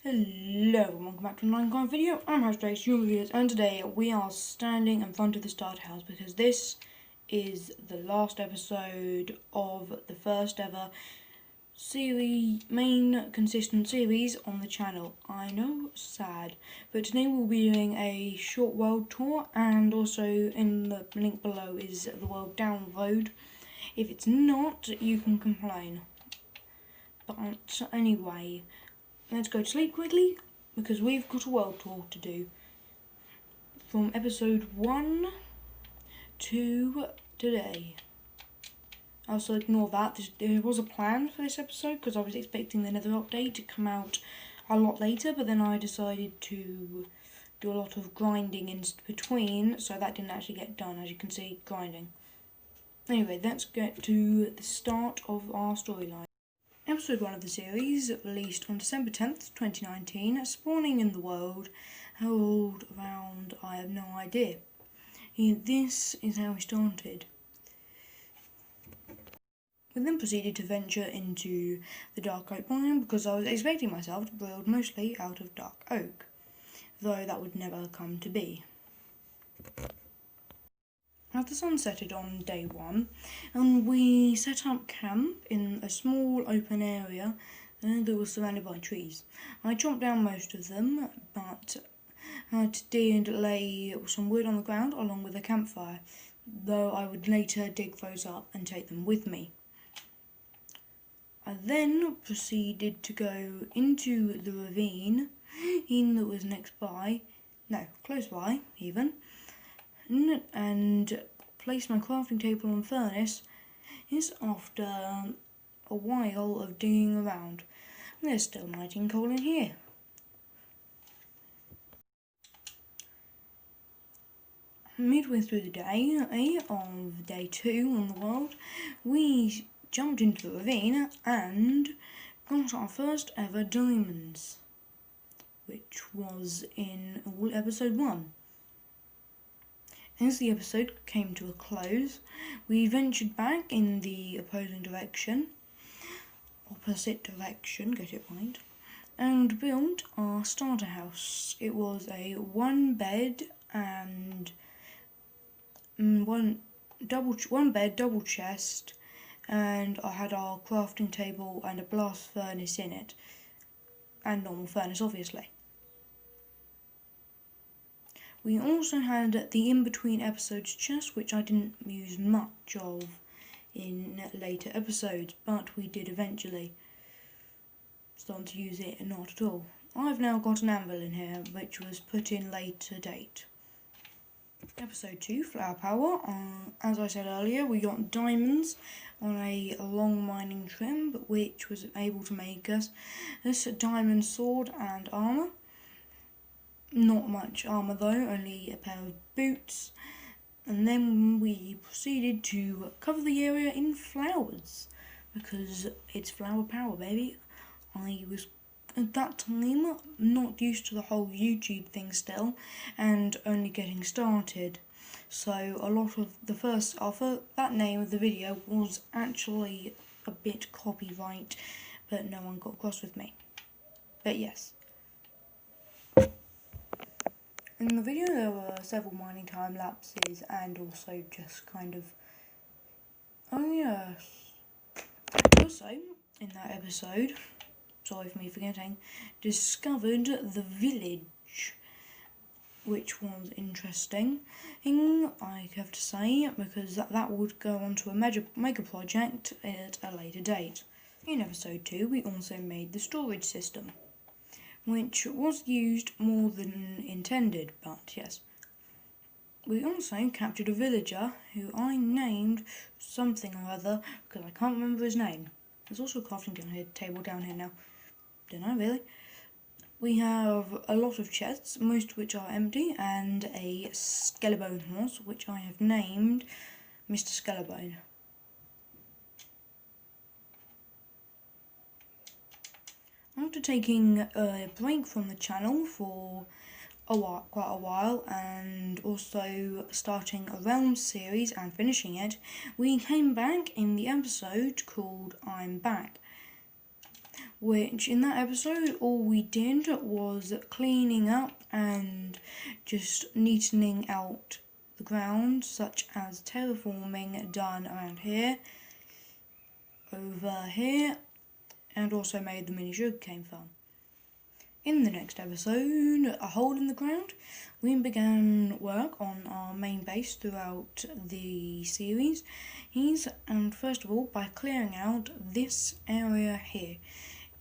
Hello everyone, welcome back to another kind of video. I'm Hashtag Human Videos, and today we are standing in front of the starter house because this is the last episode of the first ever main consistent series on the channel. I know, sad, but today we'll be doing a short world tour, and also in the link below is the world download. If it's not, you can complain. But anyway, let's go to sleep quickly, because we've got a world tour to do. From episode 1 to today. Also ignore that, there was a plan for this episode, because I was expecting the Nether update to come out a lot later, but then I decided to do a lot of grinding in between, so that didn't actually get done, as you can see, grinding. Anyway, let's get to the start of our storyline. Episode 1 of the series, released on December 10th, 2019, spawning in the world. How old around, I have no idea. This is how we started. We then proceeded to venture into the dark oak biome because I was expecting myself to build mostly out of dark oak, though that would never come to be. As the sun settled on day 1, and we set up camp in a small open area that was surrounded by trees. I chopped down most of them, but did lay some wood on the ground along with a campfire, though I would later dig those up and take them with me. I then proceeded to go into the ravine that was close by even, and place my crafting table and furnace after a while of digging around. There's still lighting coal in here. Midway through the day of day 2 on the world, we jumped into the ravine and got our first ever diamonds, which was in episode 1. As the episode came to a close, we ventured back in the opposite direction, get it right, and built our starter house. It was a one bed, double chest, and I had our crafting table and a blast furnace in it, and normal furnace obviously. We also had the in-between episodes chest, which I didn't use much of in later episodes, but we did eventually start to use it, not at all. I've now got an anvil in here, which was put in later date. Episode 2, Flower Power. As I said earlier, we got diamonds on a long mining trim, which was able to make us this diamond sword and armour. Not much armour though, only a pair of boots. And then we proceeded to cover the area in flowers, because it's flower power, baby. I was at that time not used to the whole YouTube thing still, and only getting started. So a lot of that name of the video was actually a bit copyright, but no one got cross with me. But yes. In the video there were several mining time lapses and also just kind of... Oh yes. Also, in that episode, sorry for me forgetting, discovered the village, which was interesting, I have to say, because that would go on to a mega project at a later date. In episode 2, we also made the storage system, which was used more than intended, but yes. We also captured a villager who I named something or other, because I can't remember his name. There's also a crafting table down here now. Don't know really. We have a lot of chests, most of which are empty, and a skeleton horse, which I have named Mr. Skellebone. After taking a break from the channel for quite a while, and also starting a Realms series and finishing it, we came back in the episode called I'm Back, which in that episode all we did was cleaning up and just neatening out the ground, such as terraforming done around here, over here, and also made the mini sugarcane farm. In the next episode, A Hole in the Ground, we began work on our main base throughout the series, and first of all by clearing out this area here.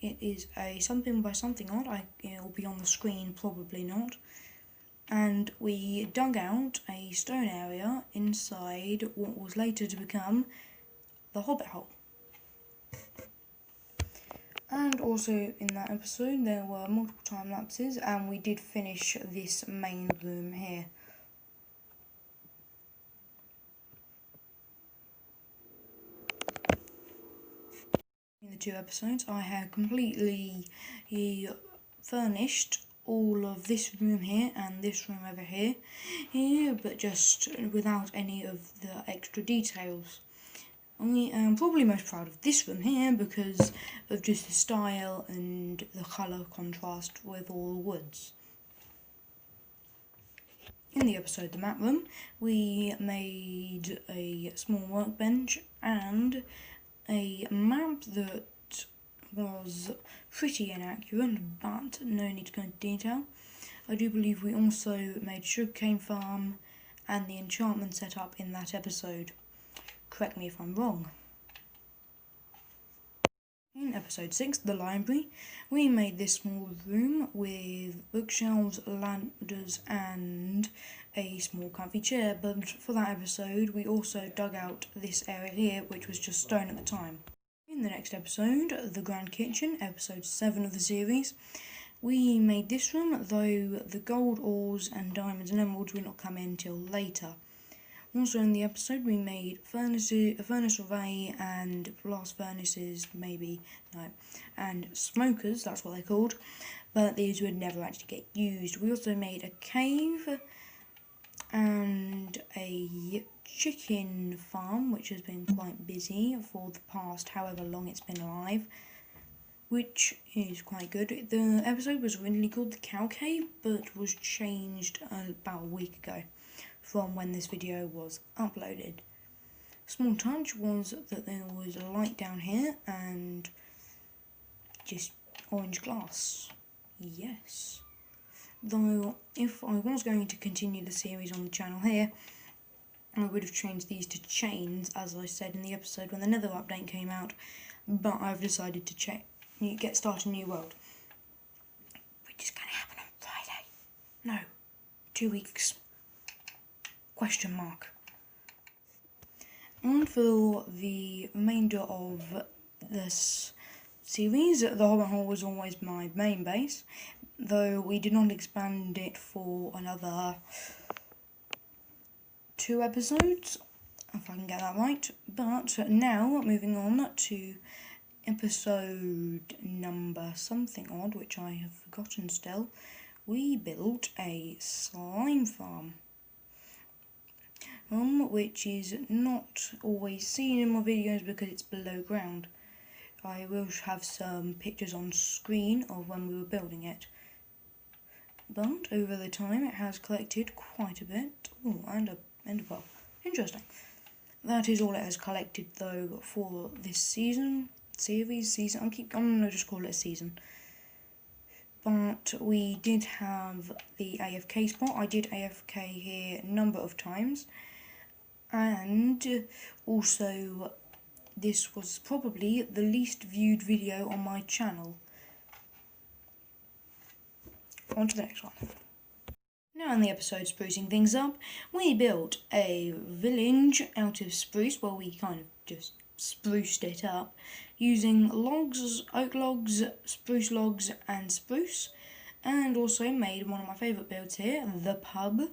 It is a something by something odd, it'll be on the screen, probably not, and we dug out a stone area inside what was later to become the Hobbit Hole. And also in that episode there were multiple time lapses, and we did finish this main room here. In the 2 episodes I had completely furnished all of this room here and this room over here, but just without any of the extra details. I am probably most proud of this room here because of just the style and the colour contrast with all the woods. In the episode The Map Room, we made a small workbench and a map that was pretty inaccurate, but no need to go into detail. I do believe we also made sugarcane farm and the enchantment setup in that episode. Correct me if I'm wrong. In episode 6, The Library, we made this small room with bookshelves, ladders and a small comfy chair, but for that episode we also dug out this area here, which was just stone at the time. In the next episode, The Grand Kitchen, episode 7 of the series, we made this room, though the gold ores and diamonds and emeralds will not come in till later. Also in the episode we made a furnace array and blast furnaces, and smokers, that's what they're called, but these would never actually get used. We also made a cave and a chicken farm, which has been quite busy for the past however long it's been alive, which is quite good. The episode was originally called The Cow Cave, but was changed about a week ago from when this video was uploaded. Small touch was that there was a light down here and just orange glass. Yes. Though if I was going to continue the series on the channel here, I would have changed these to chains, as I said in the episode when the Nether update came out, but I've decided to get started a new world, which is going to happen on Friday. No, 2 weeks. Question mark. And for the remainder of this series, the Hobbit Hole was always my main base, though we did not expand it for another 2 episodes, if I can get that right. But now, moving on to episode number something odd, which I have forgotten still, we built a slime farm. Which is not always seen in my videos because it's below ground. I will have some pictures on screen of when we were building it. But over the time it has collected quite a bit. Oh, and a pearl. Interesting. That is all it has collected though for this season. I'm gonna just call it a season. But we did have the AFK spot. I did AFK here a number of times. And also, this was probably the least viewed video on my channel. On to the next one. Now in the episode Sprucing Things Up, we built a village out of spruce. Well, we kind of just spruced it up using logs, oak logs, spruce logs and spruce. And also made one of my favourite builds here, the pub,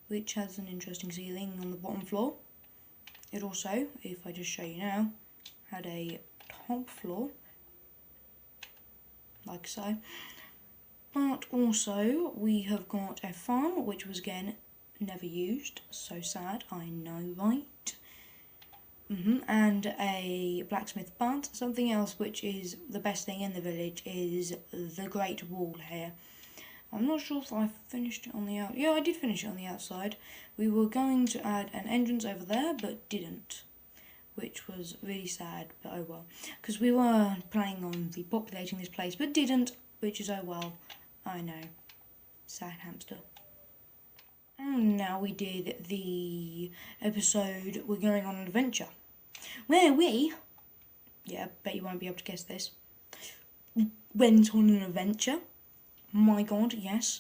which has an interesting ceiling on the bottom floor. It also, if I just show you now, had a top floor, like so. But also, we have got a farm, which was again never used. So sad, I know, right? and a blacksmith, but something else which is the best thing in the village is the Great Wall here. I'm not sure if I finished it on the outside. Yeah, I did finish it on the outside. We were going to add an entrance over there, but didn't, which was really sad, but oh well. Because we were planning on repopulating this place, but didn't, which is oh well. I know. Sad hamster. And now we did the episode We're Going on an Adventure, where we, yeah, bet you won't be able to guess this, went on an adventure. My god, yes.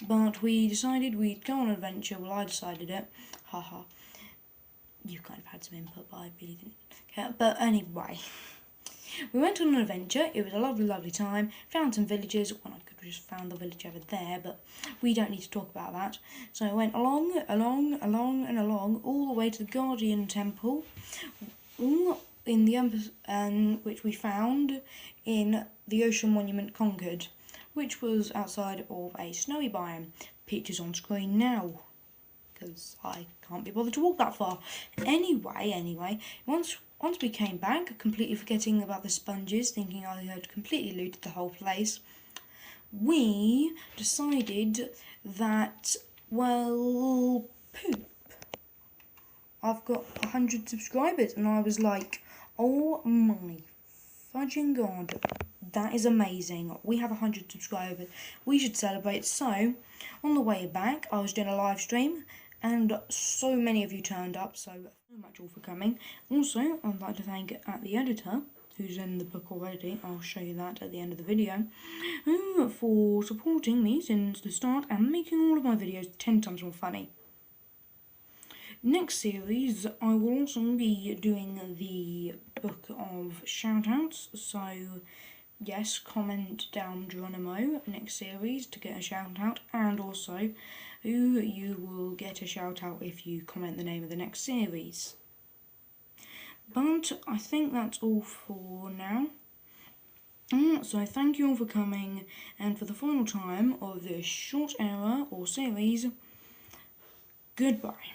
But we decided we'd go on an adventure. Well, I decided it. Haha. You kind of had some input, but I really didn't care. But anyway, we went on an adventure. It was a lovely, lovely time. Found some villages. Well, I could have just found the village over there, but we don't need to talk about that. So I went along, all the way to the Guardian Temple, in the which we found in the Ocean Monument Conquered, which was outside of a snowy biome. Pictures on screen now, because I can't be bothered to walk that far. Anyway, once we came back, completely forgetting about the sponges, thinking I had completely looted the whole place, we decided that, well, poop. I've got 100 subscribers, and I was like, oh my fudging god, that is amazing. We have 100 subscribers. We should celebrate. So, on the way back, I was doing a live stream, and so many of you turned up, so much all for coming. Also, I'd like to thank the editor, who's in the book already, I'll show you that at the end of the video, for supporting me since the start and making all of my videos 10 times more funny. Next series, I will also be doing the book of shoutouts, so yes, comment down Geronimo next series to get a shout out, and also you will get a shout out if you comment the name of the next series. But I think that's all for now. So thank you all for coming, and for the final time of this short era or series, goodbye.